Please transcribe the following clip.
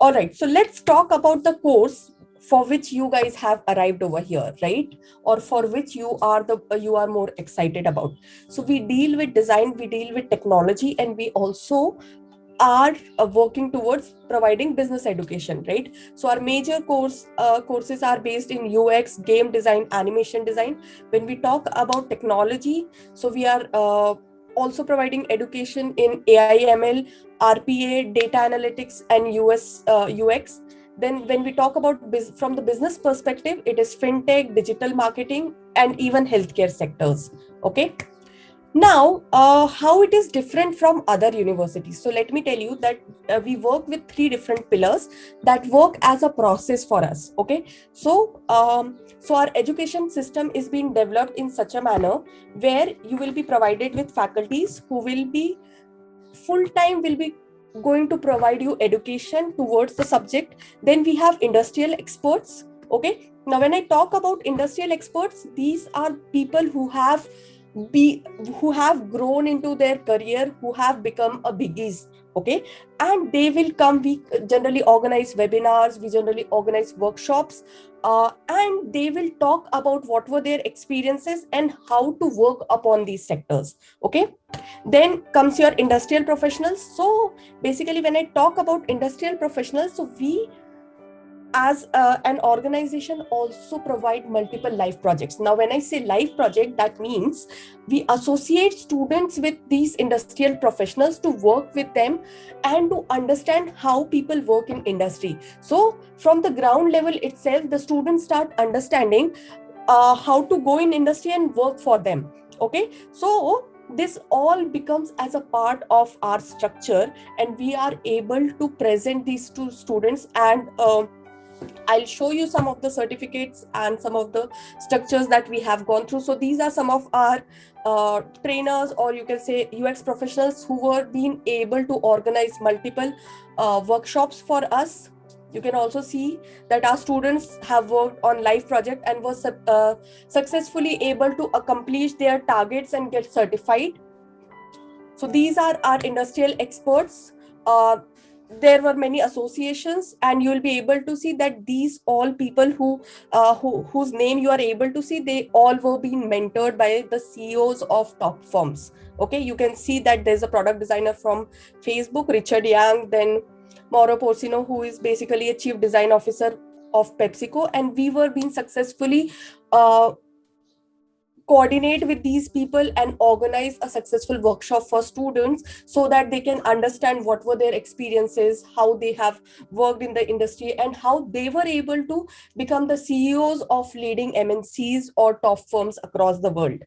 All right, so let's talk about the course for which you guys have arrived over here, right? Or for which you are more excited about. So we deal with design, we deal with technology, and we also are working towards providing business education, right? So our major courses are based in UX, game design, animation design. When we talk about technology, so we are also providing education in AI/ML, RPA, data analytics, and UX. Then when we talk about from the business perspective, it is fintech, digital marketing, and even healthcare sectors. Okay. Now, how it is different from other universities. So let me tell you that we work with three different pillars that work as a process for us. Okay, so our education system is being developed in such a manner where you will be provided with faculties who will be full time, will be going to provide you education towards the subject. Then we have industrial experts. Okay, now when I talk about industrial experts, these are people be who have grown into their career, who have become a biggies. Okay, and they will come. We generally organize webinars, we generally organize workshops, and they will talk about what were their experiences and how to work upon these sectors. Okay, then comes your industrial professionals. So basically when I talk about industrial professionals, so we as an organization also provide multiple live projects. Now when I say live project, that means we associate students with these industrial professionals to work with them and to understand how people work in industry. So from the ground level itself, the students start understanding how to go in industry and work for them. Okay, so this all becomes as a part of our structure, and we are able to present these to students. And I'll show you some of the certificates and some of the structures that we have gone through. So these are some of our trainers, or you can say UX professionals, who were being able to organize multiple workshops for us. You can also see that our students have worked on live project and was successfully able to accomplish their targets and get certified. So these are our industrial experts. There were many associations, and you will be able to see that these all people whose name you are able to see, they all were being mentored by the CEOs of top firms. Okay, you can see that there's a product designer from Facebook, Richard Yang, then Mauro Porcino, who is basically a chief design officer of PepsiCo, and we were being successfully coordinate with these people and organize a successful workshop for students so that they can understand what were their experiences, how they have worked in the industry, and how they were able to become the CEOs of leading MNCs or top firms across the world.